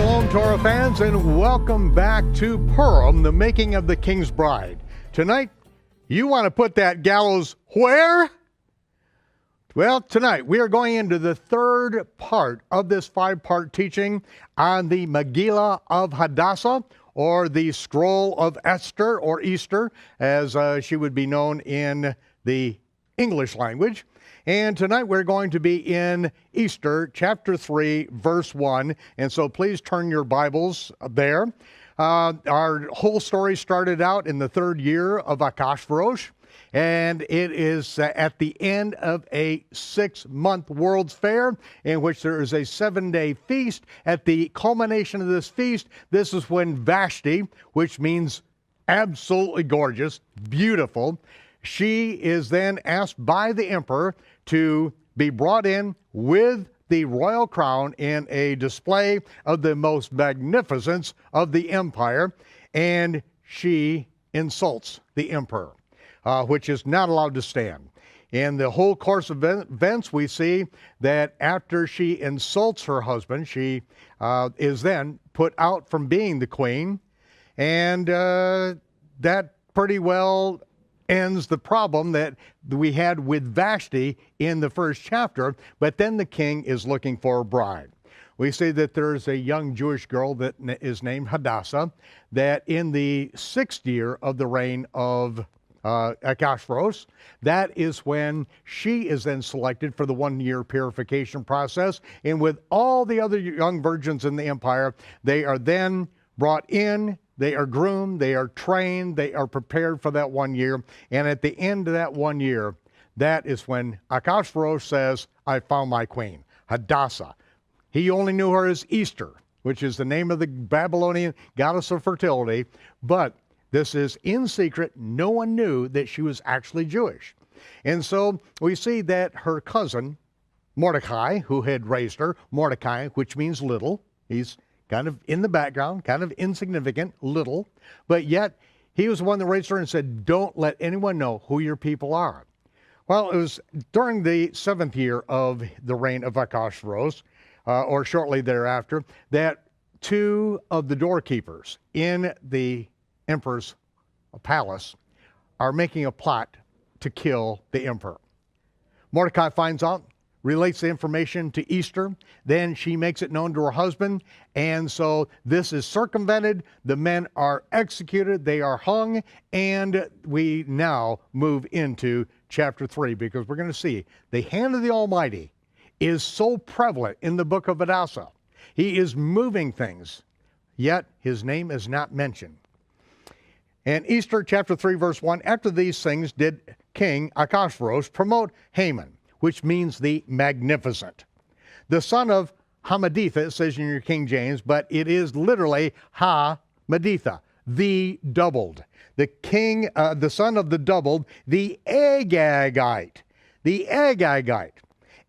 Shalom, Torah fans, and welcome back to Purim, the making of the King's Bride. Tonight, you want to put that gallows where? Well, tonight we are going into the third part of this five-part teaching on the Megillah of Hadassah, or the Scroll of Esther, or Easter, as she would be known in the English language. And tonight we're going to be in Esther chapter 3, verse 1. And so please turn your Bibles there. Our whole story started out in the third year of Achashverosh. And it is at the end of a 6-month World's Fair in which there is a 7-day feast. At the culmination of this feast, this is when Vashti, which means absolutely gorgeous, beautiful, she is then asked by the emperor to be brought in with the royal crown in a display of the most magnificence of the empire, and she insults the emperor, which is not allowed to stand. In the whole course of events, we see that after she insults her husband, she is then put out from being the queen, and that pretty well ends the problem that we had with Vashti in the first chapter, but then the king is looking for a bride. We see that there's a young Jewish girl that is named Hadassah, that in the 6th year of the reign of Achashverosh, that is when she is then selected for the 1-year purification process, and with all the other young virgins in the empire, they are then brought in, they are groomed, they are trained, they are prepared for that 1 year. And at the end of that 1 year, that is when Achashverosh says, I found my queen, Hadassah. He only knew her as Esther, which is the name of the Babylonian goddess of fertility. But this is in secret. No one knew that she was actually Jewish. And so we see that her cousin, Mordecai, who had raised her, Mordecai, which means little, he's kind of in the background, kind of insignificant, little, but yet he was the one that raised her and said, don't let anyone know who your people are. Well, it was during the 7th year of the reign of Achashverosh, or shortly thereafter, that 2 of the doorkeepers in the emperor's palace are making a plot to kill the emperor. Mordecai finds out, relates the information to Esther, then she makes it known to her husband, and so this is circumvented, the men are executed, they are hung, and we now move into chapter 3, because we're going to see the hand of the Almighty is so prevalent in the book of Hadassah. He is moving things, yet his name is not mentioned. And Esther chapter 3, verse 1, after these things did King Achashverosh promote Haman, which means the magnificent, the son of Hammedatha, it says in your King James, but it is literally Ha-Meditha, the doubled. The king, the son of the doubled, the Agagite.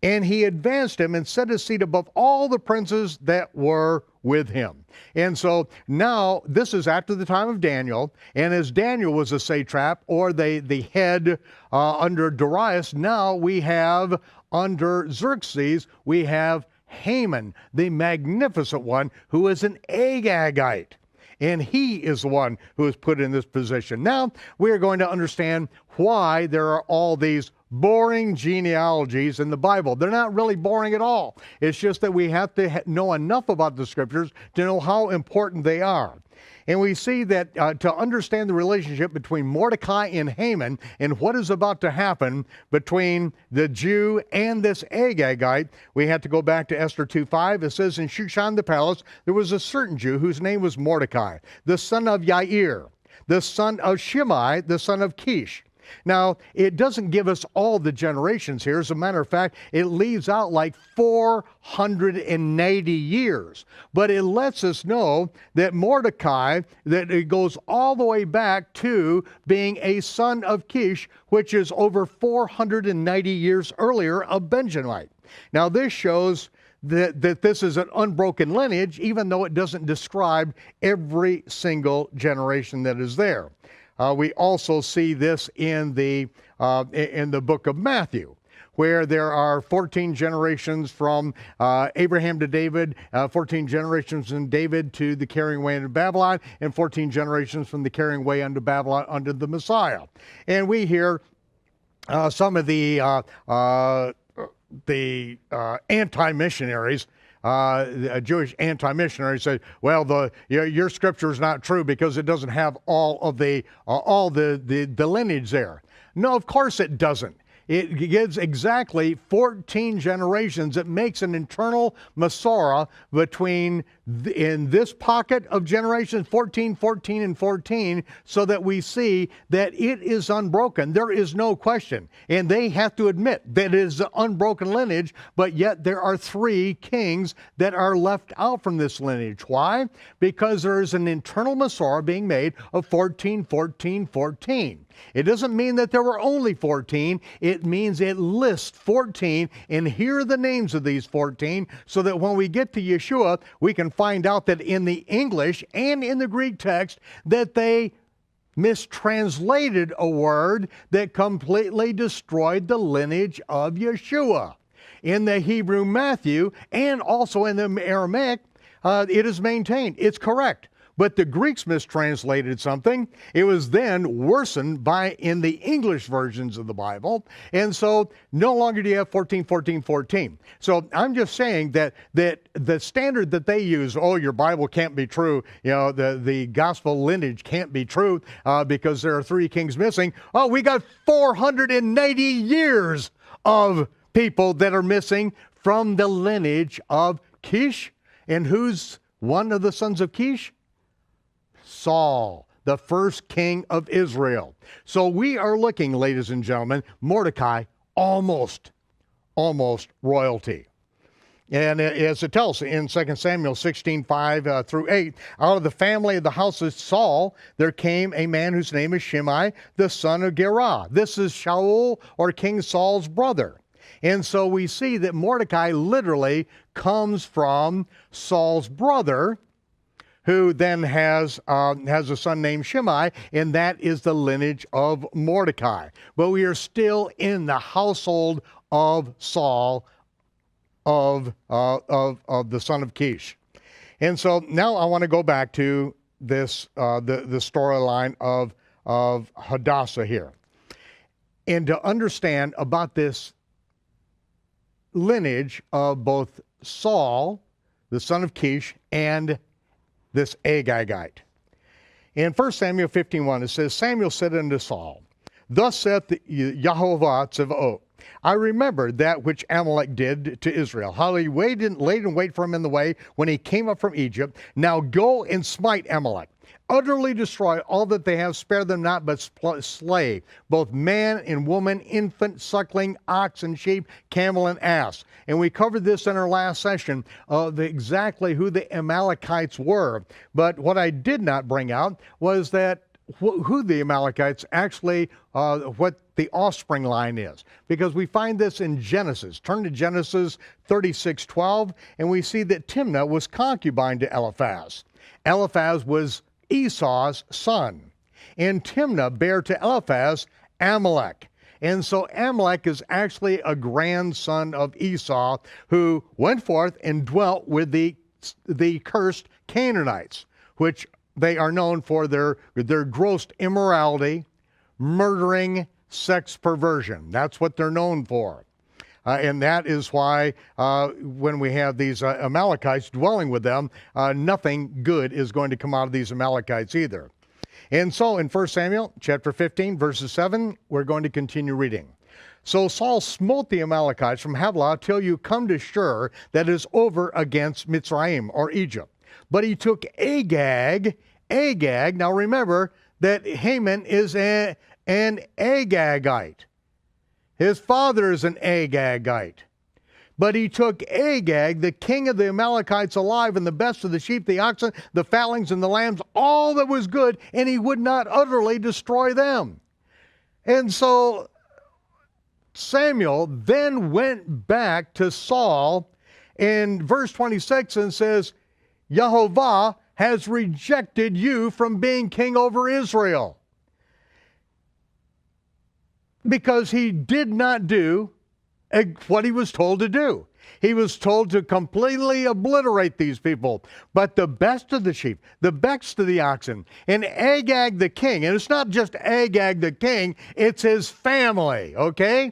And he advanced him and set his seat above all the princes that were with him. And so now this is after the time of Daniel, and as Daniel was a satrap, or the head under Darius, now we have under Xerxes, we have Haman, the magnificent one, who is an Agagite. And he is the one who is put in this position. Now we are going to understand why there are all these boring genealogies in the Bible. They're not really boring at all. It's just that we have to know enough about the scriptures to know how important they are. And we see that to understand the relationship between Mordecai and Haman and what is about to happen between the Jew and this Agagite, we have to go back to Esther 2:5. It says, in Shushan the palace, there was a certain Jew whose name was Mordecai, the son of Yair, the son of Shimei, the son of Kish. Now, it doesn't give us all the generations here. As a matter of fact, it leaves out like 480 years. But it lets us know that Mordecai, that it goes all the way back to being a son of Kish, which is over 490 years earlier of Benjamite. Now, this shows that this is an unbroken lineage, even though it doesn't describe every single generation that is there. We also see this in the book of Matthew, where there are 14 generations from Abraham to David, 14 generations from David to the carrying away into Babylon, and 14 generations from the carrying away unto Babylon under the Messiah. And we hear some of the anti-missionaries, Jewish anti-missionaries say, well, your scripture is not true because it doesn't have all the lineage there. No, of course it doesn't. It gives exactly 14 generations. It makes an internal Masorah between, in this pocket of generations, 14, 14, and 14, so that we see that it is unbroken. There is no question. And they have to admit that it is an unbroken lineage, but yet there are 3 kings that are left out from this lineage. Why? Because there is an internal Masorah being made of 14, 14, 14. It doesn't mean that there were only 14. It means it lists 14, and here are the names of these 14, so that when we get to Yeshua, we can find out that in the English and in the Greek text that they mistranslated a word that completely destroyed the lineage of Yeshua. In the Hebrew Matthew and also in the Aramaic, it is maintained. It's correct. But the Greeks mistranslated something. It was then worsened in the English versions of the Bible. And so no longer do you have 14, 14, 14. So I'm just saying that the standard that they use, oh, your Bible can't be true, the gospel lineage can't be true because there are 3 kings missing. Oh, we got 480 years of people that are missing from the lineage of Kish. And who's one of the sons of Kish? Saul, the first king of Israel. So we are looking, ladies and gentlemen, Mordecai, almost royalty. And as it tells in 2 Samuel 16:5 through 8, out of the family of the house of Saul, there came a man whose name is Shimei, the son of Gerah. This is Shaul, or King Saul's brother. And so we see that Mordecai literally comes from Saul's brother, who then has a son named Shimei, and that is the lineage of Mordecai. But we are still in the household of Saul, of the son of Kish. And so now I want to go back to this the storyline of Hadassah here, and to understand about this lineage of both Saul, the son of Kish, and this Agagite. In 1 Samuel 15:1, it says, Samuel said unto Saul, Thus saith Yehovah Tzevaot, I remembered that which Amalek did to Israel, how he laid in wait for him in the way when he came up from Egypt. Now go and smite Amalek, utterly destroy all that they have, spare them not, but slay both man and woman, infant, suckling, ox and sheep, camel and ass. And we covered this in our last session of exactly who the Amalekites were. But what I did not bring out was that who the Amalekites actually, what the offspring line is. Because we find this in Genesis. Turn to Genesis 36:12, and we see that Timnah was concubine to Eliphaz. Eliphaz was Esau's son, and Timnah bare to Eliphaz Amalek. And so Amalek is actually a grandson of Esau, who went forth and dwelt with the cursed Canaanites, which they are known for their gross immorality, murdering, sex perversion. That's what they're known for. And that is why when we have these Amalekites dwelling with them, nothing good is going to come out of these Amalekites either. And so in 1 Samuel chapter 15, verses 7, we're going to continue reading. So Saul smote the Amalekites from Havilah till you come to Shur, that is over against Mitzrayim, or Egypt. But he took Agag, now remember that Haman is an Agagite. His father is an Agagite. But he took Agag, the king of the Amalekites, alive, and the best of the sheep, the oxen, the fatlings, and the lambs, all that was good, and he would not utterly destroy them. And so Samuel then went back to Saul in verse 26 and says, Yehovah has rejected you from being king over Israel, because he did not do what he was told to do. He was told to completely obliterate these people. But the best of the sheep, the best of the oxen, and Agag the king, and it's not just Agag the king, it's his family, okay?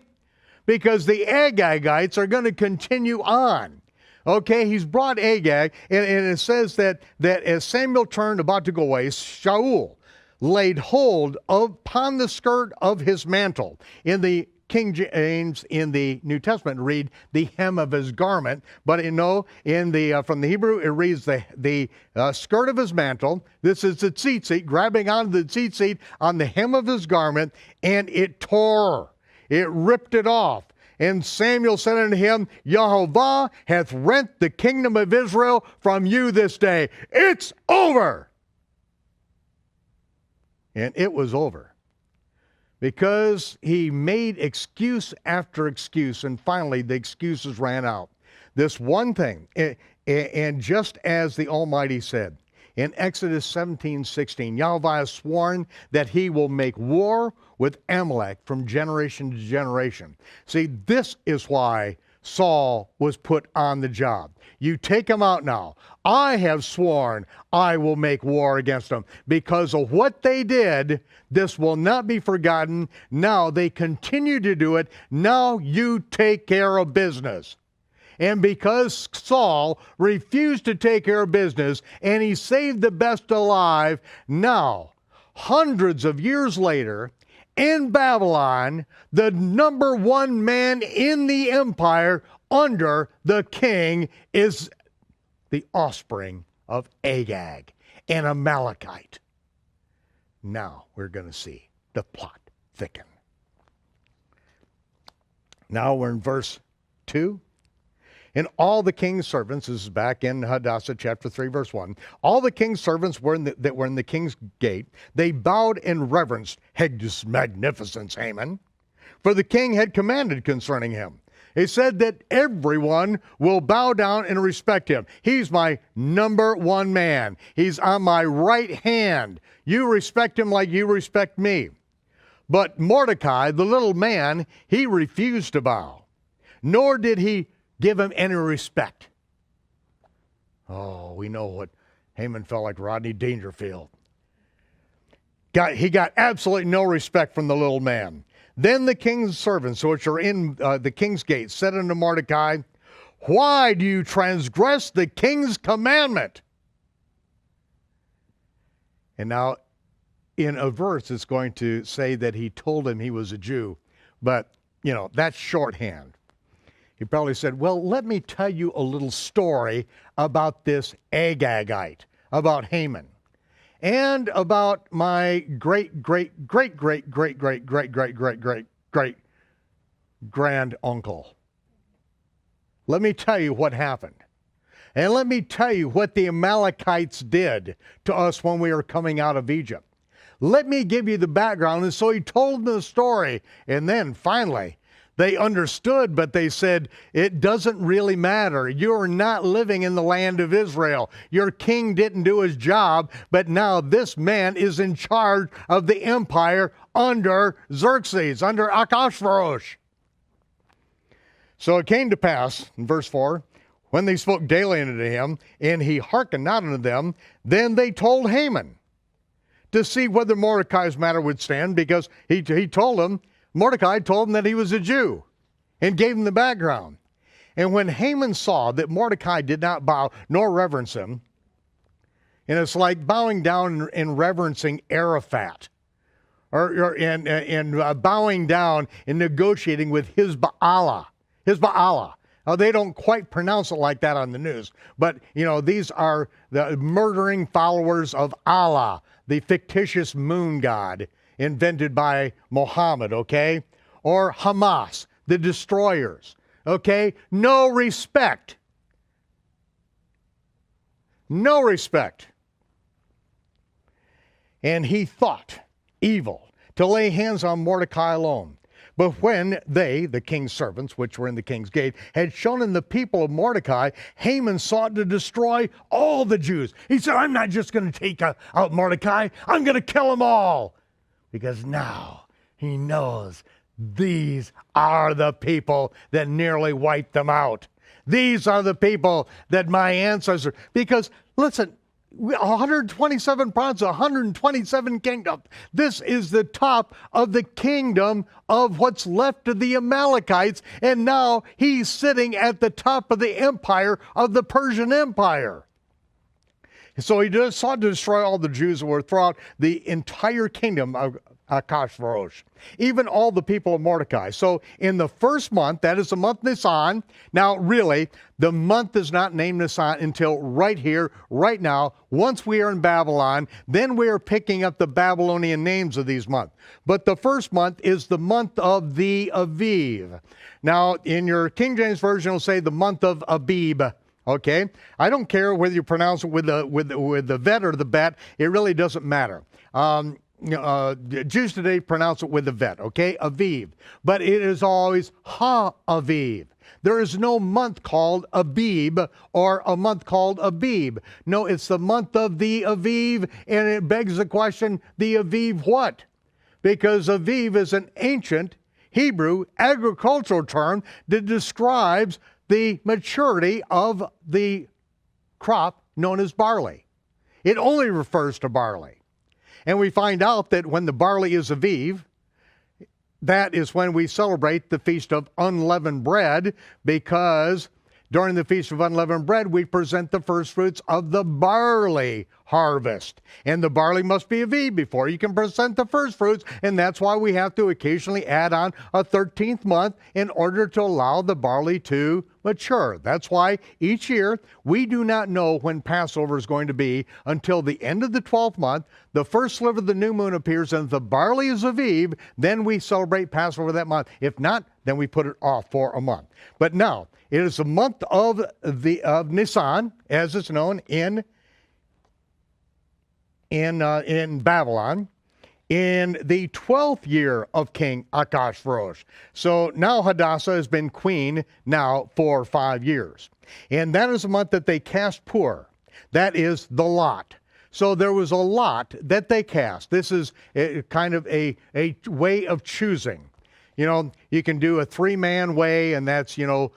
Because the Agagites are going to continue on. Okay, he's brought Agag, and it says that as Samuel turned about to go away, Shaul laid hold upon the skirt of his mantle. In the King James, in the New Testament, read the hem of his garment, but from the Hebrew, it reads the skirt of his mantle. This is the tzitzit, grabbing onto the tzitzit on the hem of his garment, and it tore. It ripped it off. And Samuel said unto him, Yehovah hath rent the kingdom of Israel from you this day. It's over. And it was over. Because he made excuse after excuse, and finally the excuses ran out. This one thing, and just as the Almighty said, in Exodus 17:16, Yahweh has sworn that he will make war with Amalek from generation to generation. See, this is why Saul was put on the job. You take him out now. I have sworn I will make war against them. Because of what they did, this will not be forgotten. Now they continue to do it. Now you take care of business. And because Saul refused to take care of business and he saved the best alive, now, hundreds of years later, in Babylon, the number one man in the empire under the king is the offspring of Agag, an Amalekite. Now we're going to see the plot thicken. Now we're in verse 2. And all the king's servants, this is back in Hadassah chapter 3, verse 1, all the king's servants that were in the king's gate, they bowed and reverenced his magnificence, Haman, for the king had commanded concerning him. He said that everyone will bow down and respect him. He's my number one man. He's on my right hand. You respect him like you respect me. But Mordecai, the little man, he refused to bow, nor did he give him any respect. Oh, we know what Haman felt like Rodney Dangerfield. He got absolutely no respect from the little man. Then the king's servants, which are in the king's gate, said unto Mordecai, why do you transgress the king's commandment? And now, in a verse, it's going to say that he told him he was a Jew, but, that's shorthand. He probably said, well, let me tell you a little story about this Agagite, about Haman, and about my great-great-great-great-great-great-great-great-great-grand-uncle. Let me tell you what happened. And let me tell you what the Amalekites did to us when we were coming out of Egypt. Let me give you the background. And so he told them the story. And then finally, they understood, but they said, it doesn't really matter. You're not living in the land of Israel. Your king didn't do his job, but now this man is in charge of the empire under Xerxes, under Ahasuerus. So it came to pass, in verse 4, when they spoke daily unto him, and he hearkened not unto them, then they told Haman to see whether Mordecai's matter would stand, because Mordecai told him that he was a Jew and gave him the background. And when Haman saw that Mordecai did not bow nor reverence him, and it's like bowing down and reverencing Arafat, or bowing down and negotiating with Hizba'Allah. They don't quite pronounce it like that on the news, but these are the murdering followers of Allah, the fictitious moon god invented by Muhammad, okay? Or Hamas, the destroyers, okay? No respect. No respect. And he thought evil to lay hands on Mordecai alone. But when they, the king's servants, which were in the king's gate, had shown him the people of Mordecai, Haman sought to destroy all the Jews. He said, I'm not just going to take out Mordecai, I'm going to kill them all. Because now he knows these are the people that nearly wiped them out. These are the people that my ancestors, because listen, 127 provinces, 127 kingdoms. This is the top of the kingdom of what's left of the Amalekites, and now he's sitting at the top of the empire of the Persian Empire. So he just sought to destroy all the Jews that were throughout the entire kingdom of Achashverosh, even all the people of Mordecai. So in the first month, that is the month Nisan. Now really, the month is not named Nisan until right here, right now. Once we are in Babylon, then we are picking up the Babylonian names of these months. But the first month is the month of the Aviv. Now in your King James Version, it'll say the month of Abib. Okay, I don't care whether you pronounce it with the vet or the bet. It really doesn't matter. Jews today pronounce it with the vet, okay? Aviv. But it is always Ha-Aviv. There is no month called Abib or a month called Abib. No, it's the month of the Aviv, and it begs the question, the Aviv what? Because Aviv is an ancient Hebrew agricultural term that describes the maturity of the crop known as barley. It only refers to barley. And we find out that when the barley is Aviv, that is when we celebrate the Feast of Unleavened Bread, because during the Feast of Unleavened Bread, we present the first fruits of the barley harvest. And the barley must be Aviv before you can present the first fruits, and that's why we have to occasionally add on a 13th month in order to allow the barley to mature. That's why each year we do not know when Passover is going to be until the end of the 12th month. The first sliver of the new moon appears, and if the barley is Aviv, then we celebrate Passover that month. If not, then we put it off for a month. But now, it is the month of Nisan, as it's known in Babylon, in the 12th year of King Achashverosh. So now Hadassah has been queen now for 5 years. And that is the month that they cast Pur. That is the lot. So there was a lot that they cast. This is kind of a way of choosing. You know, you can do a 3-man way, and that's, what's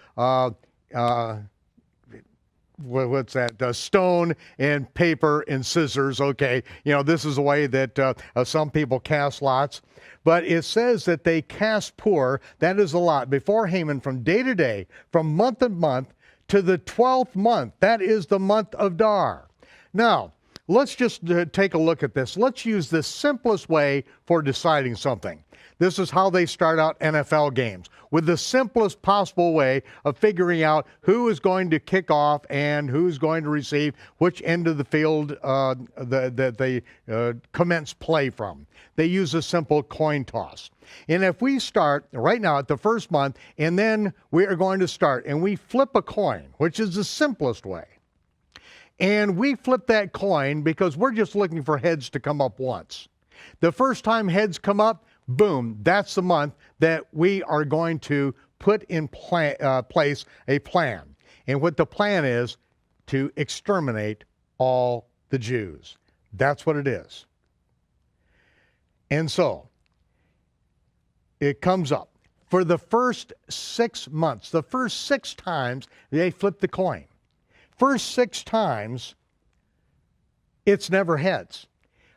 that? Stone and paper and scissors. Okay, this is a way that some people cast lots. But it says that they cast Pur, that is a lot, before Haman from day to day, from month to month, to the 12th month. That is the month of Dar. Now, let's just take a look at this. Let's use the simplest way for deciding something. This is how they start out NFL games, with the simplest possible way of figuring out who is going to kick off and who's going to receive which end of the field that they commence play from. They use a simple coin toss. And if we start right now at the first month, and then we are going to start, and we flip a coin, which is the simplest way. And we flip that coin because we're just looking for heads to come up once. The first time heads come up, boom, that's the month that we are going to put in place a plan. And what the plan is, to exterminate all the Jews. That's what it is. And so, it comes up. For the first 6 months, the first 6 times, they flip the coin. First 6 times, it's never heads.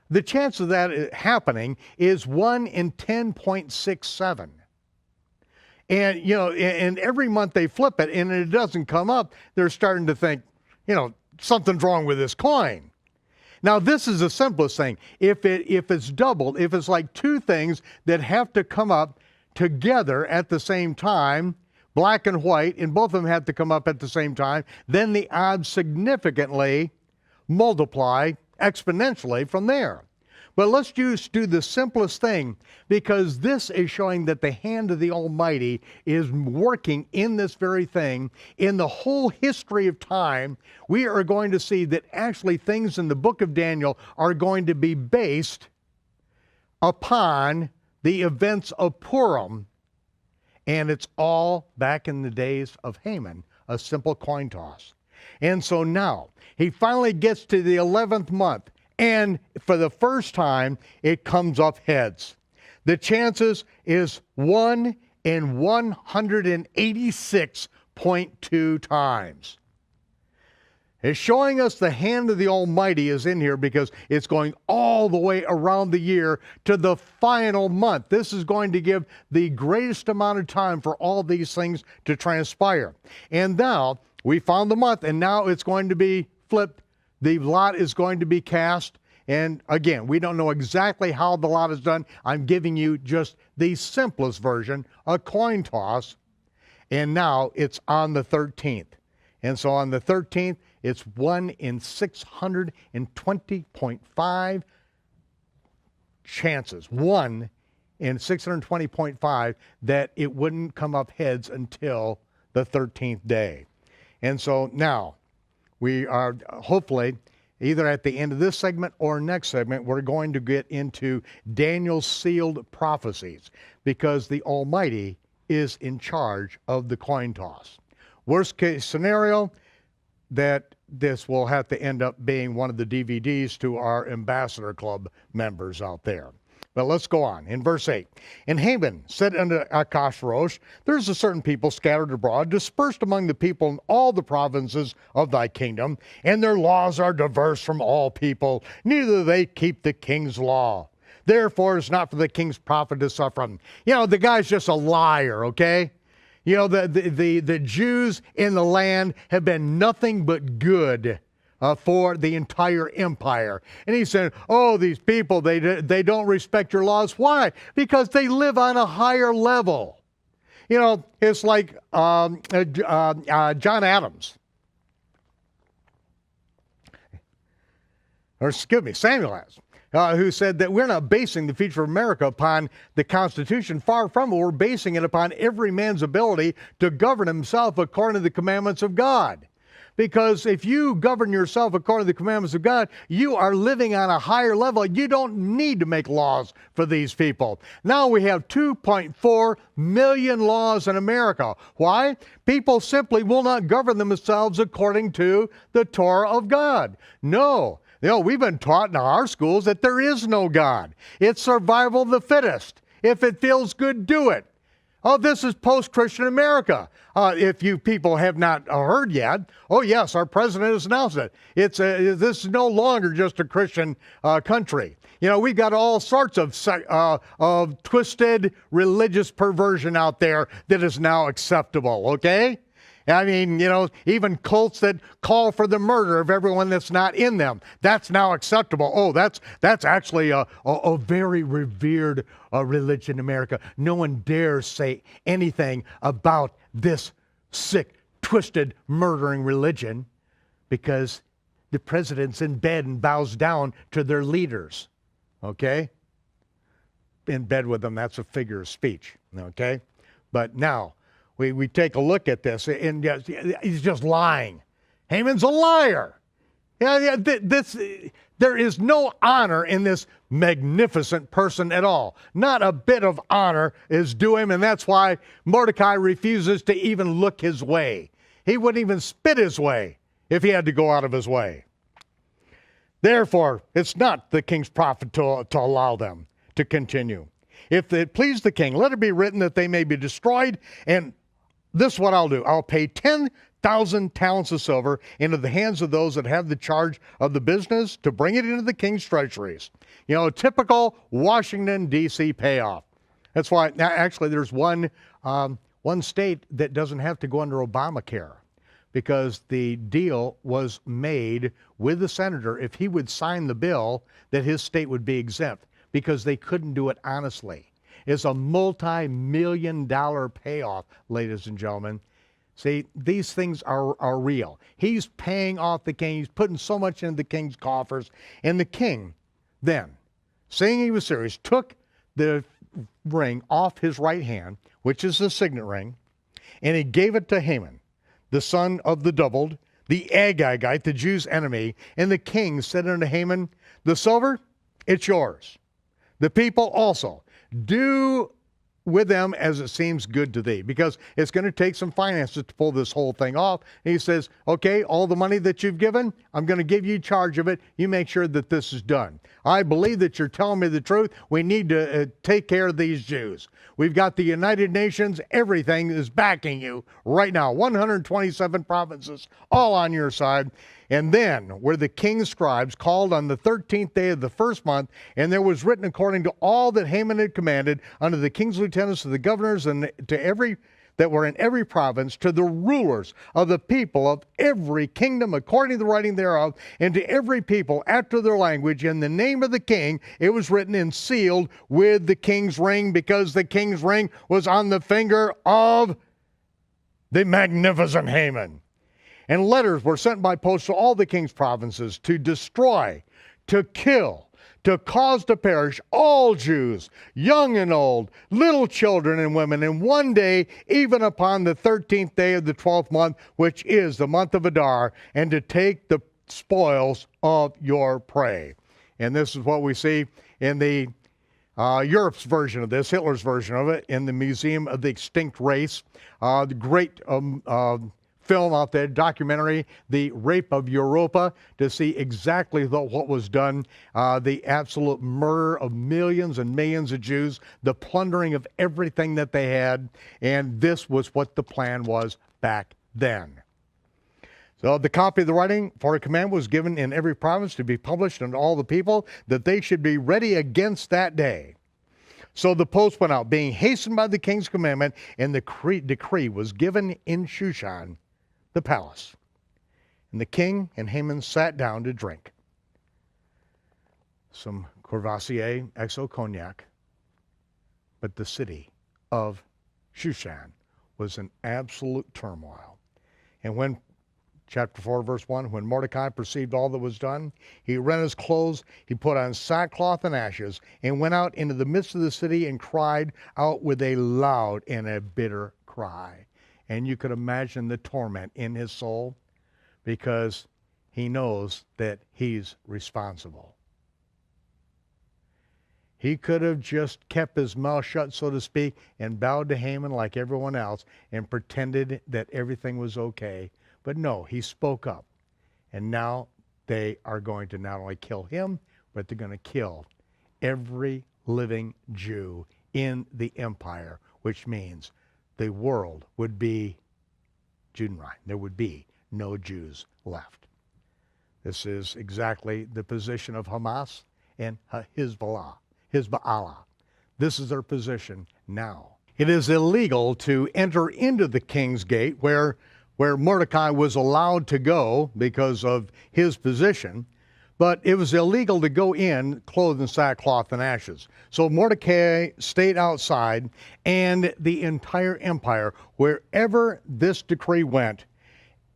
The chance of that happening is 1 in 10.67. And, and every month they flip it and it doesn't come up, they're starting to think, something's wrong with this coin. Now, this is the simplest thing. If it's doubled, if it's like 2 things that have to come up together at the same time, black and white, and both of them have to come up at the same time, then the odds significantly multiply exponentially from there. But let's just do the simplest thing, because this is showing that the hand of the Almighty is working in this very thing. In the whole history of time, we are going to see that actually things in the book of Daniel are going to be based upon the events of Purim, and it's all back in the days of Haman, a simple coin toss. And so now, he finally gets to the 11th month, and for the first time, it comes up heads. The chances is 1 in 186.2 times. It's showing us the hand of the Almighty is in here because it's going all the way around the year to the final month. This is going to give the greatest amount of time for all these things to transpire. And now we found the month, and now it's going to be flipped. The lot is going to be cast. And again, we don't know exactly how the lot is done. I'm giving you just the simplest version, a coin toss. And now it's on the 13th. And so on the 13th, it's 1 in 620.5 chances, 1 in 620.5 that it wouldn't come up heads until the 13th day. And so now we are hopefully either at the end of this segment or next segment, we're going to get into Daniel's sealed prophecies because the Almighty is in charge of the coin toss. Worst case scenario, that this will have to end up being one of the DVDs to our Ambassador Club members out there. But let's go on. In verse 8, and Haman said unto Achashverosh, there's a certain people scattered abroad, dispersed among the people in all the provinces of thy kingdom, and their laws are diverse from all people, neither they keep the king's law. Therefore it's not for the king's prophet to suffer them. You know, the guy's just a liar, okay? You know, the Jews in the land have been nothing but good for the entire empire. And he said, oh, these people, they don't respect your laws. Why? Because they live on a higher level. You know, it's like John Adams. Or excuse me, Samuel Adams. Who said that we're not basing the future of America upon the Constitution. Far from it, we're basing it upon every man's ability to govern himself according to the commandments of God. Because if you govern yourself according to the commandments of God, you are living on a higher level. You don't need to make laws for these people. Now we have 2.4 million laws in America. Why? People simply will not govern themselves according to the Torah of God. No. You know, we've been taught in our schools that there is no God. It's survival of the fittest. If it feels good, do it. Oh, this is post-Christian America. If you people have not heard yet, oh yes, our president has announced it. This is no longer just a Christian country. You know, we've got all sorts of twisted religious perversion out there that is now acceptable, okay? I mean, you know, even cults that call for the murder of everyone that's not in them, that's now acceptable. Oh, that's actually a very revered religion in America. No one dares say anything about this sick, twisted, murdering religion because the president's in bed and bows down to their leaders, okay? In bed with them, that's a figure of speech, okay? But now, we take a look at this, and he's just lying. Haman's a liar. There is no honor in this magnificent person at all. Not a bit of honor is due him, and that's why Mordecai refuses to even look his way. He wouldn't even spit his way if he had to go out of his way. Therefore, it's not the king's prophet to allow them to continue. If it please the king, let it be written that they may be destroyed, and this is what I'll do. I'll pay 10,000 talents of silver into the hands of those that have the charge of the business to bring it into the king's treasuries. You know, a typical Washington, D.C. payoff. That's why, actually, there's one state that doesn't have to go under Obamacare because the deal was made with the senator. If he would sign the bill, that his state would be exempt because they couldn't do it honestly. It's a multi-million-dollar payoff, ladies and gentlemen. See, these things are real. He's paying off the king. He's putting so much into the king's coffers. And the king then, seeing he was serious, took the ring off his right hand, which is the signet ring, and he gave it to Haman, the son of the doubled, the Agagite, the Jews' enemy. And the king said unto Haman, the silver, it's yours. The people also. Do with them as it seems good to thee, because it's going to take some finances to pull this whole thing off. And he says, okay, all the money that you've given, I'm going to give you charge of it. You make sure that this is done. I believe that you're telling me the truth. We need to take care of these Jews. We've got the United Nations. Everything is backing you right now. 127 provinces, all on your side. And then were the king's scribes called on the 13th day of the first month, and there was written according to all that Haman had commanded unto the king's lieutenants, to the governors, and to every that were in every province, to the rulers of the people of every kingdom according to the writing thereof, and to every people after their language, in the name of the king. It was written and sealed with the king's ring, because the king's ring was on the finger of the magnificent Haman. And letters were sent by post to all the king's provinces to destroy, to kill, to cause to perish all Jews, young and old, little children and women, in one day, even upon the 13th day of the 12th month, which is the month of Adar, and to take the spoils of your prey. And this is what we see in the Europe's version of this, Hitler's version of it, in the Museum of the Extinct Race, the great film out there, documentary, The Rape of Europa, to see exactly what was done, the absolute murder of millions and millions of Jews, the plundering of everything that they had, and this was what the plan was back then. So the copy of the writing for a command was given in every province to be published unto all the people, that they should be ready against that day. So the post went out, being hastened by the king's commandment, and the decree was given in Shushan, the palace. And the king and Haman sat down to drink some Courvoisier XO cognac, but the city of Shushan was in absolute turmoil. And when, chapter 4, verse 1, when Mordecai perceived all that was done, he rent his clothes, he put on sackcloth and ashes, and went out into the midst of the city and cried out with a loud and a bitter cry. And you could imagine the torment in his soul, because he knows that he's responsible. He could have just kept his mouth shut, so to speak, and bowed to Haman like everyone else and pretended that everything was okay. But no, he spoke up. And now they are going to not only kill him, but they're going to kill every living Jew in the empire, which means the world would be Judenreich. There would be no Jews left. This is exactly the position of Hamas and Hezbollah. This is their position now. It is illegal to enter into the king's gate where Mordecai was allowed to go because of his position, but it was illegal to go in clothed in sackcloth and ashes. So Mordecai stayed outside, and the entire empire, wherever this decree went,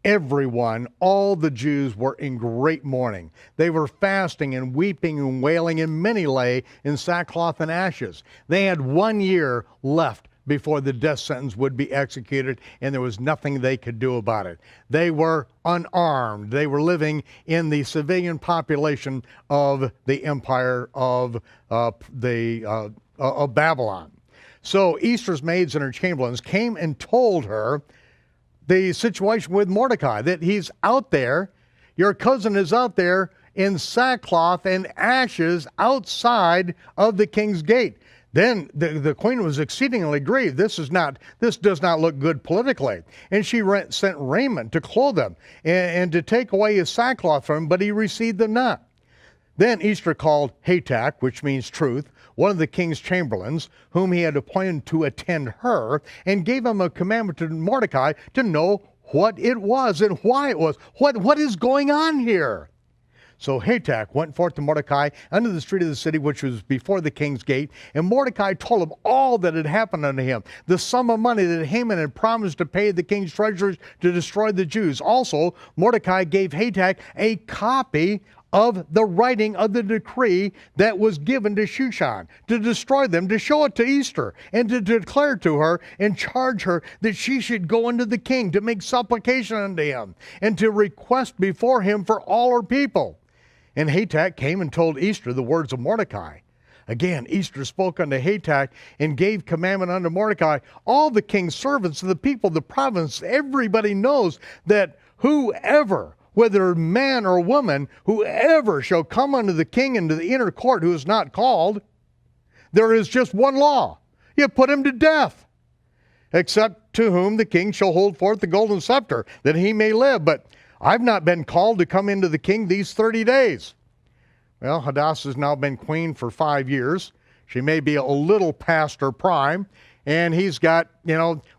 everyone, all the Jews were in great mourning. They were fasting and weeping and wailing, and many lay in sackcloth and ashes. They had 1 year left before the death sentence would be executed, and there was nothing they could do about it. They were unarmed. They were living in the civilian population of the empire of Babylon. So Esther's maids and her chamberlains came and told her the situation with Mordecai, that he's out there, your cousin is out there in sackcloth and ashes outside of the king's gate. Then the queen was exceedingly grieved. This does not look good politically. And she sent raiment to clothe him and to take away his sackcloth from him, but he received them not. Then Esther called Hatak, which means truth, one of the king's chamberlains, whom he had appointed to attend her, and gave him a commandment to Mordecai to know what it was and why it was. What is going on here? So Hatak went forth to Mordecai unto the street of the city, which was before the king's gate, and Mordecai told him all that had happened unto him, the sum of money that Haman had promised to pay the king's treasurers to destroy the Jews. Also, Mordecai gave Hatak a copy of the writing of the decree that was given to Shushan to destroy them, to show it to Esther, and to declare to her and charge her that she should go unto the king to make supplication unto him, and to request before him for all her people. And Hatak came and told Esther the words of Mordecai. Again, Esther spoke unto Hatak and gave commandment unto Mordecai. All the king's servants, the people, the province, everybody knows that whoever, whether man or woman, whoever shall come unto the king into the inner court who is not called, there is just one law. You put him to death, except to whom the king shall hold forth the golden scepter, that he may live. But I've not been called to come into the king these 30 days. Well, Hadassah has now been queen for 5 years. She may be a little past her prime, and he's got,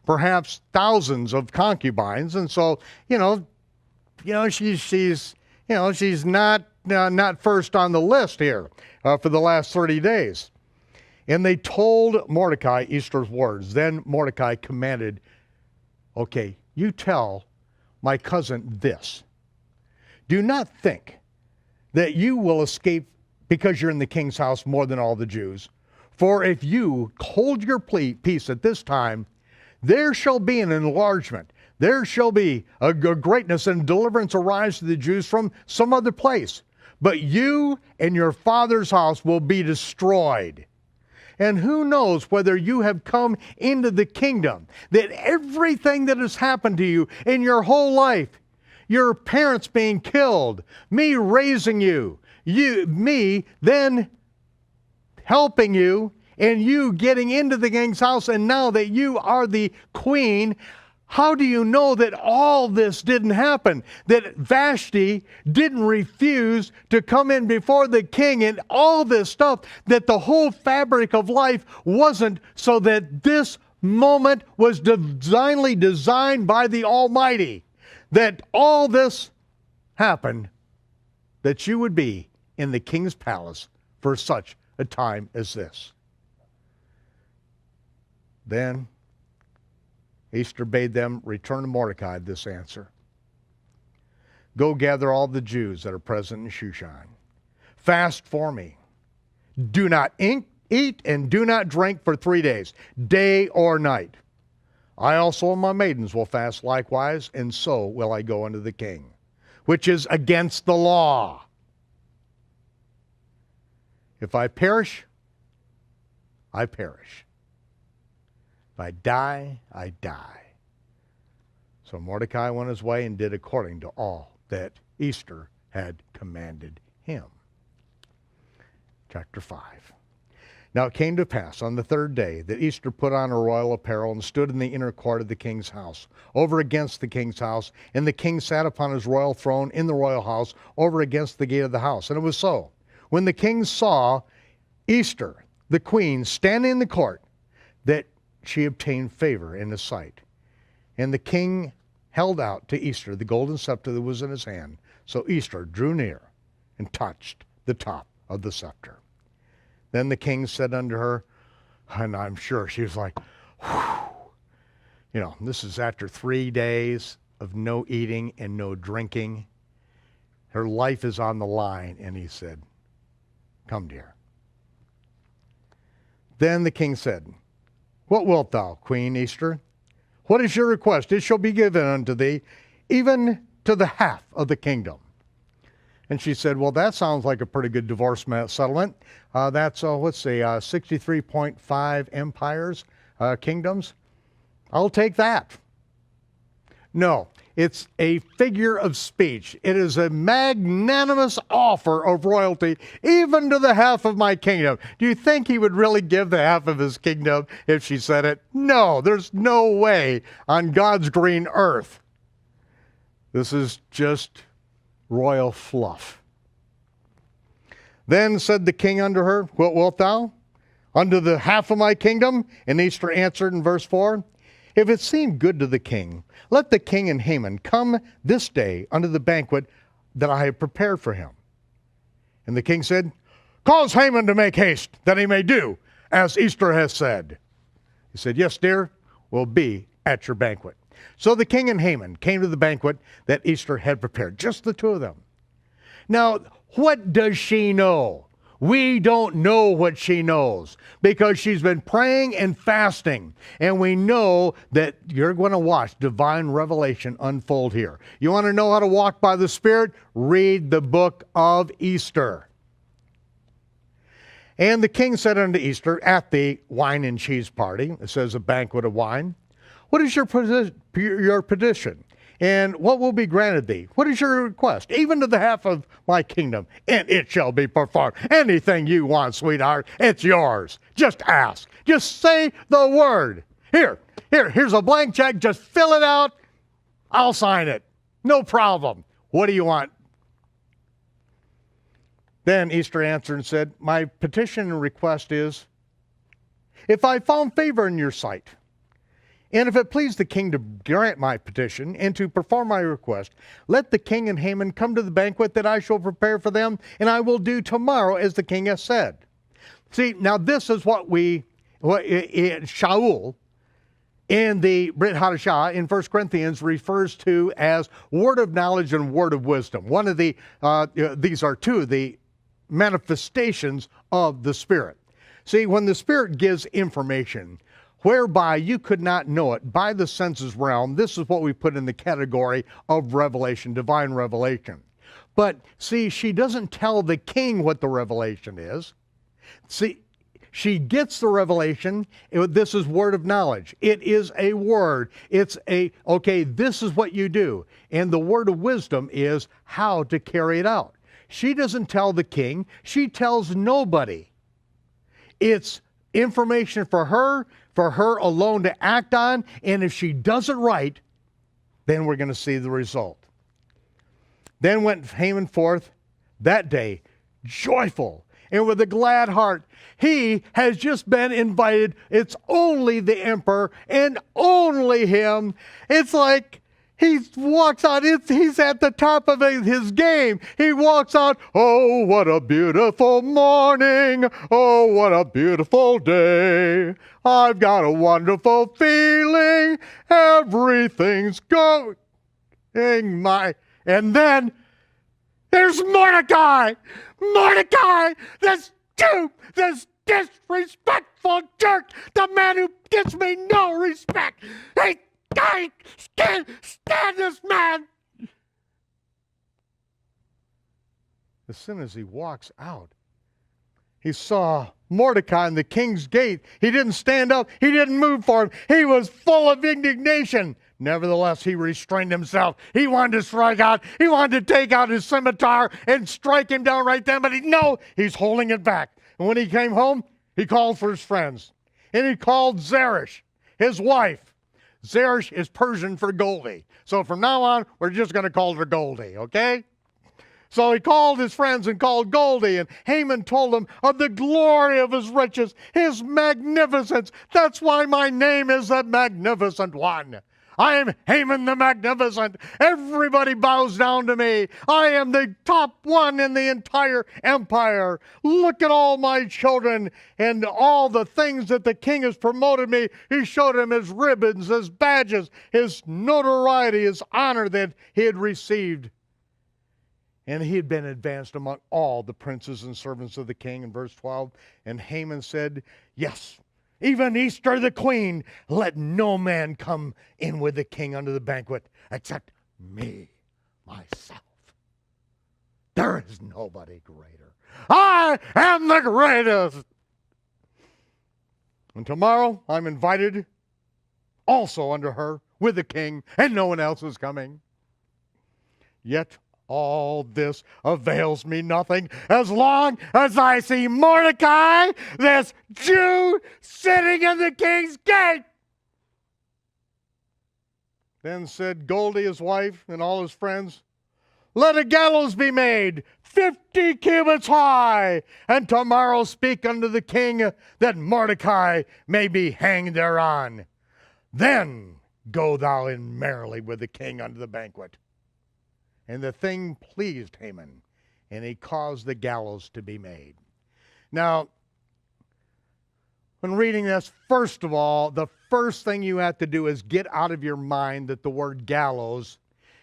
perhaps thousands of concubines. And so, she's not first on the list here for the last 30 days. And they told Mordecai Esther's words. Then Mordecai commanded, okay, you tell my cousin this. Do not think that you will escape because you're in the king's house more than all the Jews. For if you hold your peace at this time, there shall be an enlargement. There shall be a greatness and deliverance arise to the Jews from some other place. But you and your father's house will be destroyed. And who knows whether you have come into the kingdom, that everything that has happened to you in your whole life, your parents being killed, me raising you, me then helping you, and you getting into the king's house, and now that you are the queen, how do you know that all this didn't happen? That Vashti didn't refuse to come in before the king and all this stuff, that the whole fabric of life wasn't so that this moment was divinely designed by the Almighty. That all this happened, that you would be in the king's palace for such a time as this. Then Esther bade them return to Mordecai this answer. Go gather all the Jews that are present in Shushan. Fast for me. Do not eat and do not drink for 3 days, day or night. I also and my maidens will fast likewise, and so will I go unto the king, which is against the law. If I perish, I perish. If I die, I die. So Mordecai went his way and did according to all that Esther had commanded him. Chapter 5. Now it came to pass on the 3rd day that Esther put on her royal apparel and stood in the inner court of the king's house, over against the king's house, and the king sat upon his royal throne in the royal house, over against the gate of the house. And it was so, when the king saw Esther, the queen, standing in the court, that she obtained favor in his sight. And the king held out to Esther the golden scepter that was in his hand. So Esther drew near and touched the top of the scepter. Then the king said unto her, and I'm sure she was like, whew. This is after 3 days of no eating and no drinking. Her life is on the line. And he said, come, dear. Then the king said, what wilt thou, Queen Esther? What is your request? It shall be given unto thee, even to the half of the kingdom. And she said, well, that sounds like a pretty good divorce settlement. That's 63.5 empires, kingdoms. I'll take that. No, it's a figure of speech. It is a magnanimous offer of royalty, even to the half of my kingdom. Do you think he would really give the half of his kingdom if she said it? No, there's no way on God's green earth. This is just royal fluff. Then said the king unto her, what wilt thou? Unto the half of my kingdom? And Esther answered in verse 4, if it seem good to the king, let the king and Haman come this day unto the banquet that I have prepared for him. And the king said, cause Haman to make haste, that he may do as Esther has said. He said, yes, dear, we'll be at your banquet. So the king and Haman came to the banquet that Esther had prepared, just the two of them. Now, what does she know? We don't know what she knows because she's been praying and fasting. And we know that you're going to watch divine revelation unfold here. You want to know how to walk by the Spirit? Read the book of Esther. And the king said unto Esther at the wine and cheese party, it says a banquet of wine, what is your petition? And what will be granted thee? What is your request? Even to the half of my kingdom, and it shall be performed. Anything you want, sweetheart, it's yours. Just ask. Just say the word. Here's a blank check. Just fill it out. I'll sign it. No problem. What do you want? Then Esther answered and said, my petition and request is, if I found favor in your sight, and if it please the king to grant my petition and to perform my request, let the king and Haman come to the banquet that I shall prepare for them, and I will do tomorrow as the king has said. See, now this is what Shaul in the Brit Hadashah in 1 Corinthians refers to as word of knowledge and word of wisdom. One of the, these are two of the manifestations of the Spirit. See, when the Spirit gives information, whereby you could not know it by the senses realm, this is what we put in the category of revelation, divine revelation. But see, she doesn't tell the king what the revelation is. See, she gets the revelation. This is word of knowledge. It is a word. It's okay, this is what you do. And the word of wisdom is how to carry it out. She doesn't tell the king. She tells nobody. It's information for her alone to act on, and if she does it right, then we're going to see the result. Then went Haman forth that day, joyful, and with a glad heart. He has just been invited. It's only the emperor and only him. It's like he walks out, he's at the top of his game. He walks out, oh, what a beautiful morning. Oh, what a beautiful day. I've got a wonderful feeling. Everything's going my. And then there's Mordecai. Mordecai, this dupe, this disrespectful jerk, the man who gives me no respect. I can't stand this man. As soon as he walks out, he saw Mordecai in the king's gate. He didn't stand up. He didn't move for him. He was full of indignation. Nevertheless, he restrained himself. He wanted to strike out. He wanted to take out his scimitar and strike him down right then, but he's holding it back. And when he came home, he called for his friends. And he called Zeresh, his wife. Zeresh is Persian for Goldie. So from now on, we're just going to call her Goldie, okay? So he called his friends and called Goldie, and Haman told them of the glory of his riches, his magnificence. That's why my name is the Magnificent One. I am Haman the Magnificent. Everybody bows down to me. I am the top one in the entire empire. Look at all my children and all the things that the king has promoted me. He showed him his ribbons, his badges, his notoriety, his honor that he had received. And he had been advanced among all the princes and servants of the king in verse 12. And Haman said, yes, even Esther the queen, let no man come in with the king unto the banquet except me, myself. There is nobody greater. I am the greatest. And tomorrow I'm invited also under her with the king, and no one else is coming. Yet all this avails me nothing as long as I see Mordecai, this Jew, sitting in the king's gate. Then said Goldie, his wife, and all his friends, let a gallows be made 50 cubits high, and tomorrow speak unto the king that Mordecai may be hanged thereon. Then go thou in merrily with the king unto the banquet. And the thing pleased Haman, and he caused the gallows to be made. Now, when reading this, first of all, the first thing you have to do is get out of your mind that the word gallows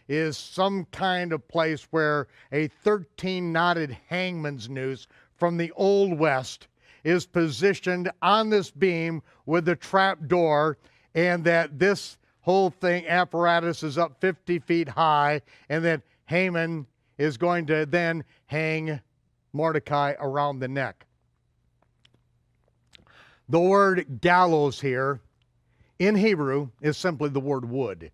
is some kind of place where a 13-knotted hangman's noose from the Old West is positioned on this beam with the trap door, and that this whole thing, apparatus, is up 50 feet high, and that Haman is going to then hang Mordecai around the neck. The word gallows here in Hebrew is simply the word wood.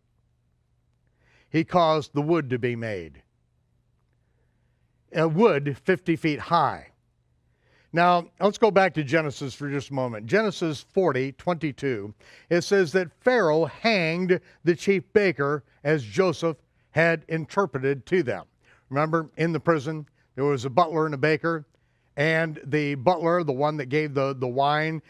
He caused the wood to be made. A wood 50 feet high. Now, let's go back to Genesis for just a moment. Genesis 40:22, it says that Pharaoh hanged the chief baker as Joseph had interpreted to them. Remember, in the prison, there was a butler and a baker, and the butler, the one that gave the wine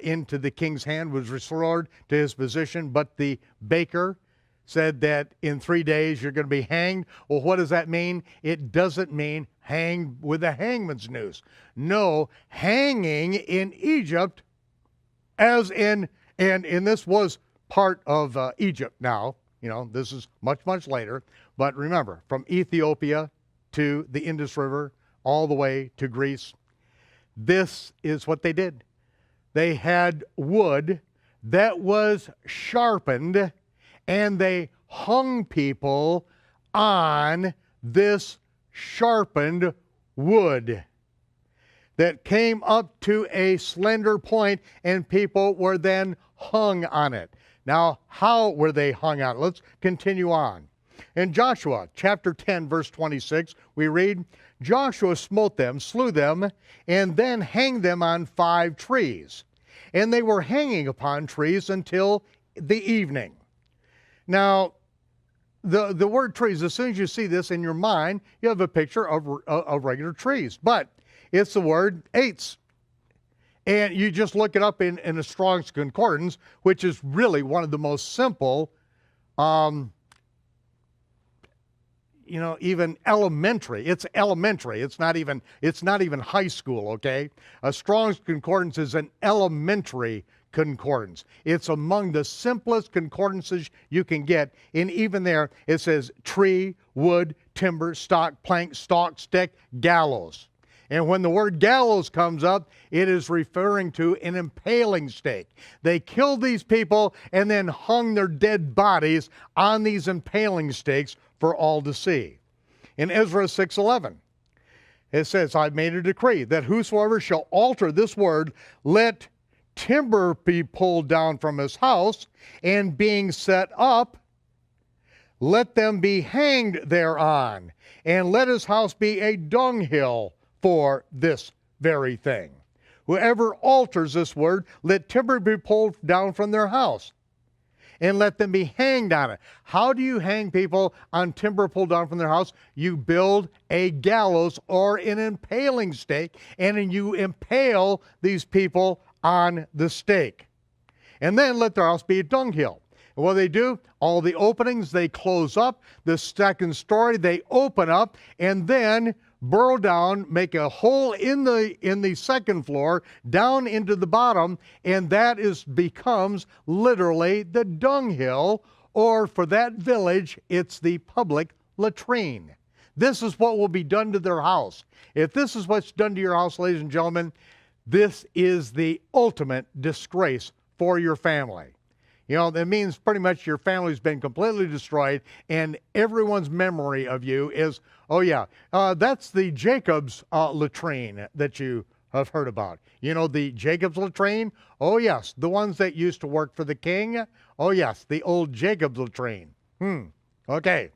into the king's hand, was restored to his position, but the baker said that in 3 days you're going to be hanged. Well, what does that mean? It doesn't mean hanged with a hangman's noose. No, hanging in Egypt, as in, and this was part of Egypt now. This is much, much later. But remember, from Ethiopia to the Indus River, all the way to Greece, this is what they did. They had wood that was sharpened, and they hung people on this sharpened wood that came up to a slender point, and people were then hung on it. Now, how were they hung on it? Let's continue on. In Joshua chapter 10, verse 26, we read, Joshua smote them, slew them, and then hanged them on 5 trees. And they were hanging upon trees until the evening. Now, the word trees, as soon as you see this in your mind, you have a picture of regular trees. But it's the word eitz. And you just look it up in a Strong's Concordance, which is really one of the most simple, even elementary. It's elementary. It's not even high school, okay? A Strong's Concordance is an elementary concordance. It's among the simplest concordances you can get. And even there, it says tree, wood, timber, stock, plank, stalk, stick, gallows. And when the word gallows comes up, it is referring to an impaling stake. They killed these people and then hung their dead bodies on these impaling stakes for all to see. In Ezra 6:11, it says, I've made a decree that whosoever shall alter this word, let timber be pulled down from his house, and being set up, let them be hanged thereon, and let his house be a dunghill for this very thing. Whoever alters this word, let timber be pulled down from their house, and let them be hanged on it. How do you hang people on timber pulled down from their house? You build a gallows or an impaling stake, and then you impale these people on the stake. And then let their house be a dunghill. And what do they do? All the openings they close up. The second story they open up, and then burrow down, make a hole in the second floor, down into the bottom, and that becomes literally the dunghill, or for that village, it's the public latrine. This is what will be done to their house. If this is what's done to your house, ladies and gentlemen, this is the ultimate disgrace for your family. That means pretty much your family's been completely destroyed, and everyone's memory of you is, that's the Jacob's latrine that you have heard about. The Jacob's latrine? Oh yes, the ones that used to work for the king? Oh yes, the old Jacob's latrine. Okay.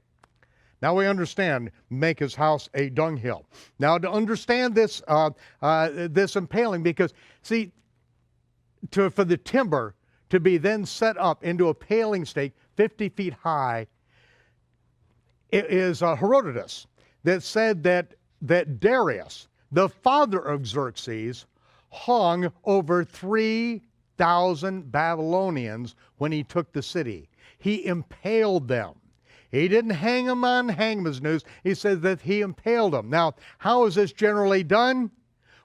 Now we understand, make his house a dunghill. Now to understand this impaling, because see, for the timber to be then set up into a paling stake 50 feet high, it is Herodotus that said that Darius, the father of Xerxes, hung over 3,000 Babylonians when he took the city. He impaled them. He didn't hang them on hangman's noose. He said that he impaled them. Now, how is this generally done?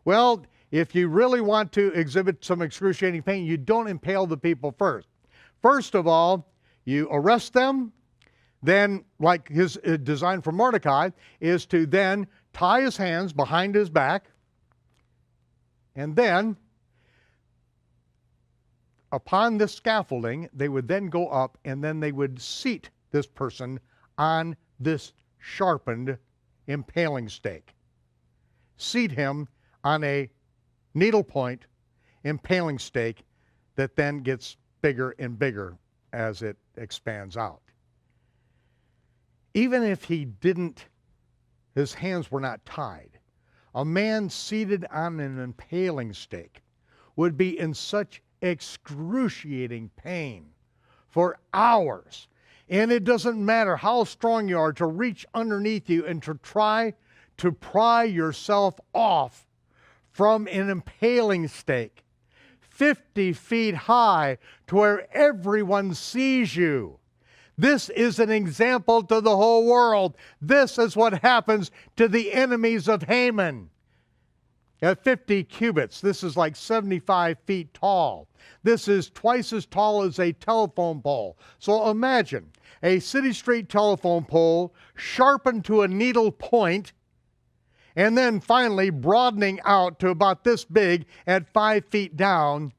Well, if you really want to exhibit some excruciating pain, you don't impale the people first. First of all, you arrest them. Then, like his design for Mordecai, is to then tie his hands behind his back. And then, upon this scaffolding, they would then go up, and then they would seat this person on this sharpened impaling stake. Seat him on a needle point, impaling stake that then gets bigger and bigger as it expands out. Even if his hands were not tied, a man seated on an impaling stake would be in such excruciating pain for hours. And it doesn't matter how strong you are to reach underneath you and to try to pry yourself off from an impaling stake 50 feet high to where everyone sees you. This is an example to the whole world. This is what happens to the enemies of Haman. At 50 cubits, this is like 75 feet tall. This is twice as tall as a telephone pole. So imagine a city street telephone pole sharpened to a needle point and then finally broadening out to about this big at 5 feet down.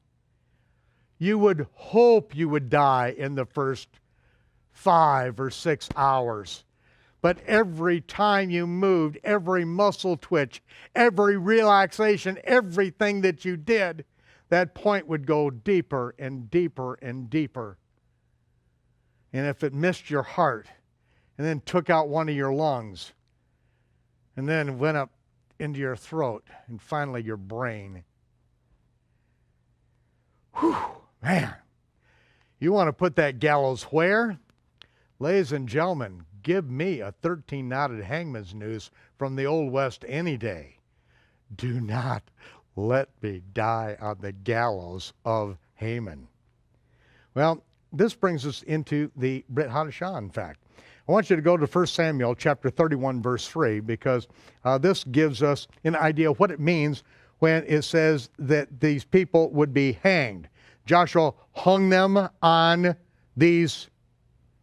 You would hope you would die in the first 5 or 6 hours. But every time you moved, every muscle twitch, every relaxation, everything that you did, that point would go deeper and deeper and deeper. And if it missed your heart and then took out one of your lungs and then went up into your throat and finally your brain. Whew, man. You want to put that gallows where? Ladies and gentlemen, give me a 13-knotted hangman's noose from the Old West any day. Do not let me die on the gallows of Haman. Well, this brings us into the Brit Hadashah, in fact. I want you to go to 1 Samuel chapter 31, verse 3, because this gives us an idea of what it means when it says that these people would be hanged. Joshua hung them on these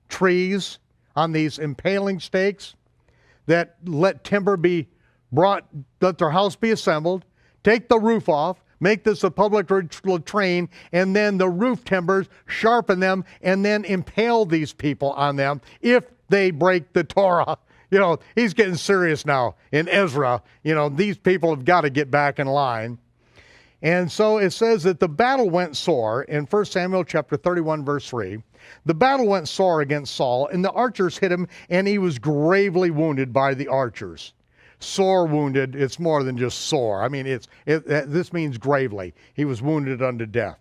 trees, on these impaling stakes, that let timber be brought, let their house be assembled, take the roof off, make this a public latrine, and then the roof timbers, sharpen them, and then impale these people on them if they break the Torah. You know, he's getting serious now in Ezra. You know, these people have got to get back in line. And so it says that the battle went sore in 1 Samuel chapter 31, verse 3. The battle went sore against Saul, and the archers hit him, and he was gravely wounded by the archers. Sore wounded, it's more than just sore. I mean, this means gravely. He was wounded unto death.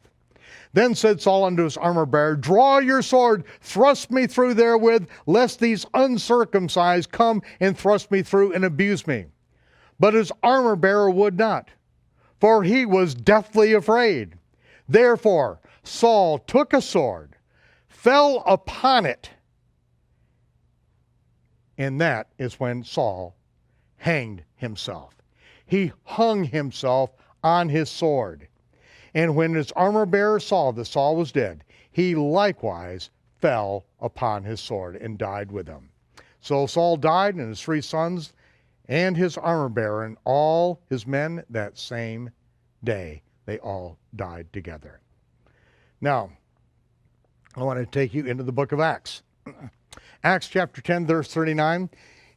Then said Saul unto his armor bearer, draw your sword, thrust me through therewith, lest these uncircumcised come and thrust me through and abuse me. But his armor bearer would not, for he was deathly afraid. Therefore Saul took a sword, fell upon it, and that is when Saul hanged himself. He hung himself on his sword. And when his armor bearer saw that Saul was dead, he likewise fell upon his sword and died with him. So Saul died, and his 3 sons, and his armor bearer, and all his men that same day. They all died together. Now, I want to take you into the book of Acts. Acts chapter 10, verse 39.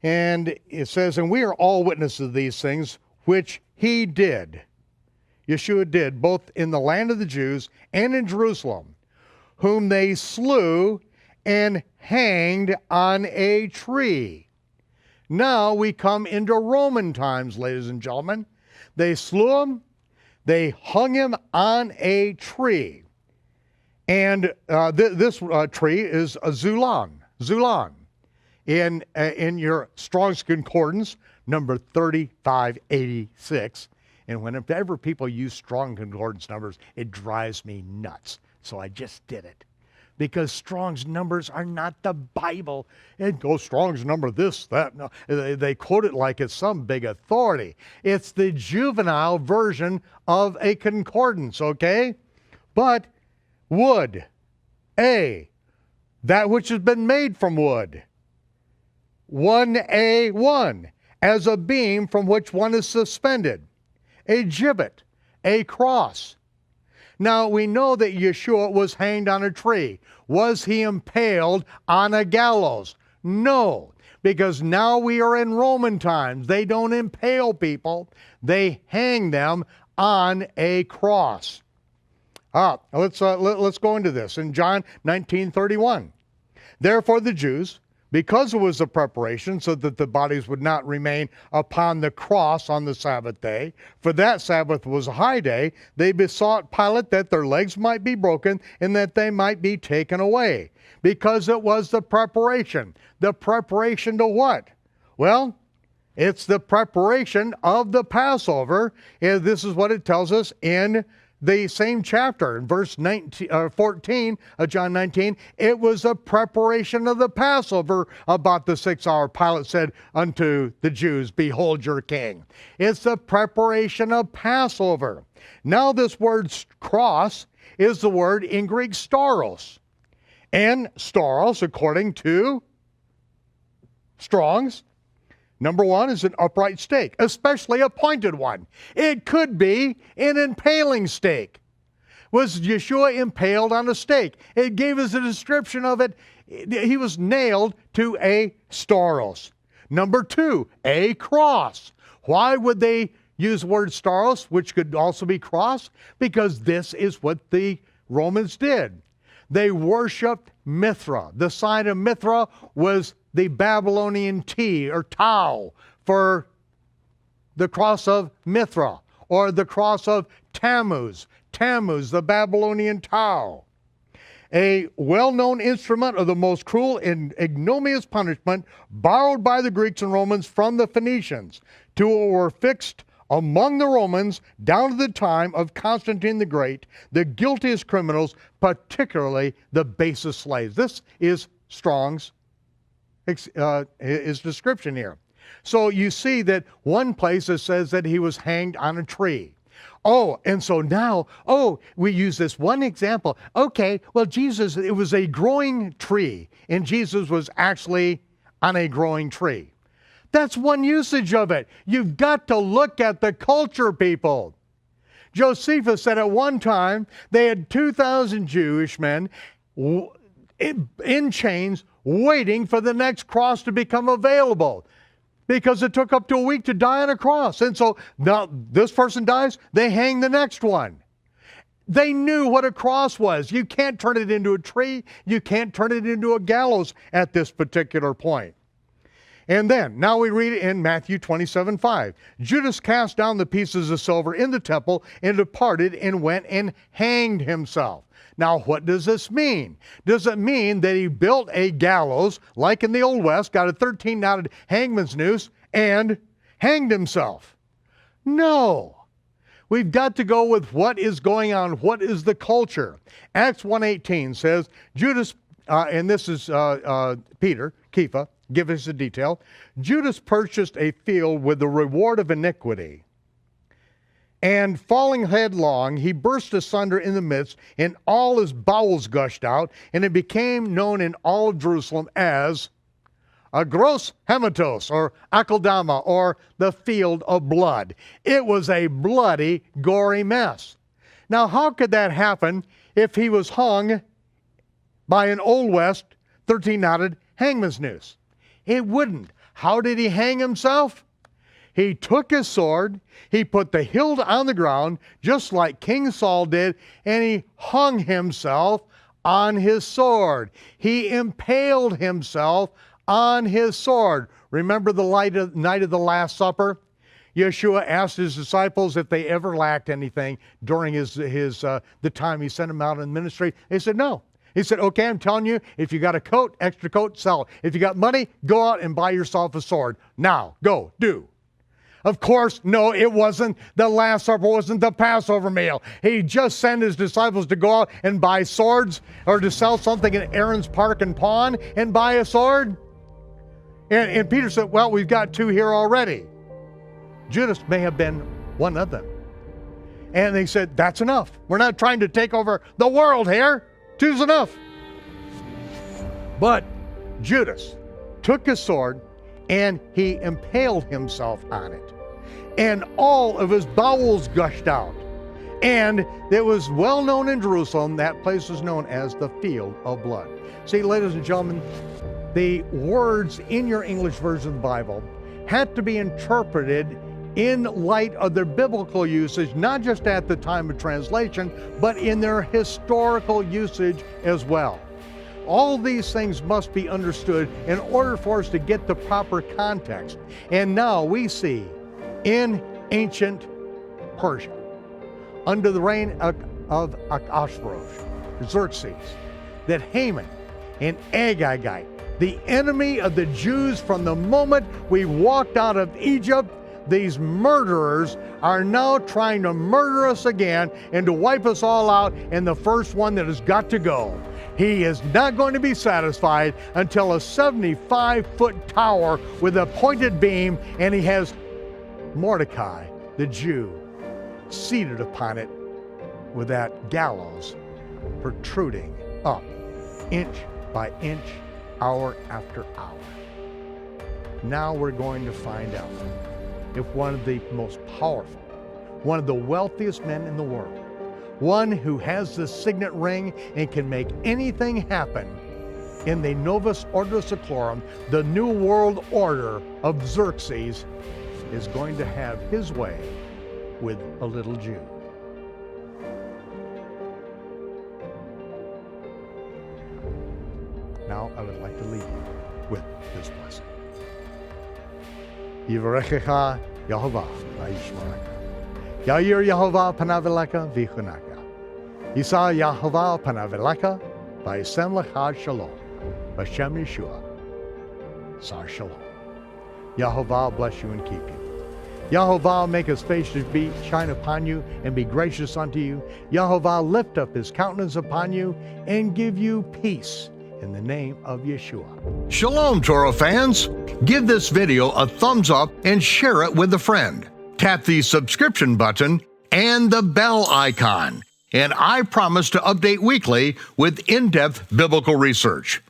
And it says, and we are all witnesses of these things which he did, Yeshua did, both in the land of the Jews and in Jerusalem, whom they slew and hanged on a tree. Now we come into Roman times, ladies and gentlemen. They slew him, they hung him on a tree. And this tree is a Zulon. In your Strong's Concordance, number 3586. And whenever people use Strong Concordance numbers, it drives me nuts. So I just did it. Because Strong's numbers are not the Bible. It goes Strong's number this, that. No. They quote it like it's some big authority. It's the juvenile version of a concordance, okay? But wood, that which has been made from wood. 1A1, as a beam from which one is suspended. A gibbet, a cross. Now we know that Yeshua was hanged on a tree. Was he impaled on a gallows? No, because now we are in Roman times. They don't impale people, they hang them on a cross. Let's go into this. In John 19:31. Therefore the Jews, because it was a preparation so that the bodies would not remain upon the cross on the Sabbath day, for that Sabbath was a high day, they besought Pilate that their legs might be broken and that they might be taken away. Because it was the preparation. The preparation to what? Well, it's the preparation of the Passover. And this is what it tells us in the same chapter, in verse 14 of John 19. It was a preparation of the Passover. About the 6th hour, Pilate said unto the Jews, behold your king. It's the preparation of Passover. Now this word cross is the word in Greek stauros. And stauros, according to Strong's, number one is an upright stake, especially a pointed one. It could be an impaling stake. Was Yeshua impaled on a stake? It gave us a description of it. He was nailed to a stauros. Number two, a cross. Why would they use the word stauros, which could also be cross? Because this is what the Romans did. They worshiped Mithra. The sign of Mithra was the Babylonian T or Tau for the cross of Mithra, or the cross of Tammuz. Tammuz, the Babylonian Tau. A well-known instrument of the most cruel and ignominious punishment borrowed by the Greeks and Romans from the Phoenicians, to were fixed among the Romans down to the time of Constantine the Great, the guiltiest criminals, particularly the basest slaves. This is Strong's his description here. So you see that one place it says that he was hanged on a tree. And so now, we use this one example. Okay, well, Jesus, it was a growing tree, and Jesus was actually on a growing tree. That's one usage of it. You've got to look at the culture, people. Josephus said at one time they had 2,000 Jewish men in chains waiting for the next cross to become available, because it took up to a week to die on a cross. And so now this person dies, they hang the next one. They knew what a cross was. You can't turn it into a tree. You can't turn it into a gallows at this particular point. And then, now we read in Matthew 27:5. Judas cast down the pieces of silver in the temple and departed and went and hanged himself. Now, what does this mean? Does it mean that he built a gallows, like in the Old West, got a 13-knotted hangman's noose, and hanged himself? No. We've got to go with what is going on. What is the culture? Acts 1:18 says, Judas, and this is Peter, Kepha, give us a detail. Judas purchased a field with the reward of iniquity. And falling headlong, he burst asunder in the midst, and all his bowels gushed out, and it became known in all of Jerusalem as a gross hematos, or akeldama, or the field of blood. It was a bloody, gory mess. Now, how could that happen if he was hung by an Old West 13-knotted hangman's noose? It wouldn't. How did he hang himself? He took his sword, he put the hilt on the ground, just like King Saul did, and he hung himself on his sword. He impaled himself on his sword. Remember the night of the Last Supper? Yeshua asked his disciples if they ever lacked anything during the time he sent them out in ministry. They said no. He said, okay, I'm telling you, if you got a coat, extra coat, sell it. If you got money, go out and buy yourself a sword. Now, go, do. Of course, no, it wasn't the Last Supper, wasn't the Passover meal. He just sent his disciples to go out and buy swords, or to sell something in Aaron's Park and Pawn and buy a sword. And Peter said, well, we've got two here already. Judas may have been one of them. And they said, that's enough. We're not trying to take over the world here. Two's enough. But Judas took his sword and he impaled himself on it. And all of his bowels gushed out. And it was well known in Jerusalem, that place was known as the field of blood. See, ladies and gentlemen, the words in your English version of the Bible had to be interpreted in light of their biblical usage, not just at the time of translation, but in their historical usage as well. All these things must be understood in order for us to get the proper context. And now we see in ancient Persia, under the reign of Ahasuerus, Xerxes, that Haman and Agagite, the enemy of the Jews from the moment we walked out of Egypt, these murderers are now trying to murder us again and to wipe us all out, and the first one that has got to go. He is not going to be satisfied until a 75-foot tower with a pointed beam, and he has Mordecai, the Jew, seated upon it with that gallows protruding up inch by inch, hour after hour. Now we're going to find out if one of the most powerful, one of the wealthiest men in the world, one who has the signet ring and can make anything happen in the Novus Ordo Seclorum, the new world order of Xerxes, is going to have his way with a little Jew. Now I would like to leave you with this blessing. Yivarechecha Yehovah v'yishmerecha. Yair Yehovah panav elecha v'chunaka. Yisa Yehovah panav elecha v'yisem lecha shalom. B'shem Yeshua, Sar Shalom. Yehovah bless you and keep you. Yehovah make his face to shine upon you and be gracious unto you. Yehovah lift up his countenance upon you and give you peace. In the name of Yeshua. Shalom, Torah fans. Give this video a thumbs up and share it with a friend. Tap the subscription button and the bell icon. And I promise to update weekly with in-depth biblical research.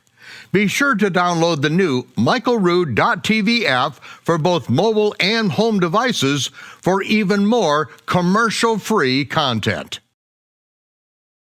Be sure to download the new michaelrood.tv app for both mobile and home devices for even more commercial-free content.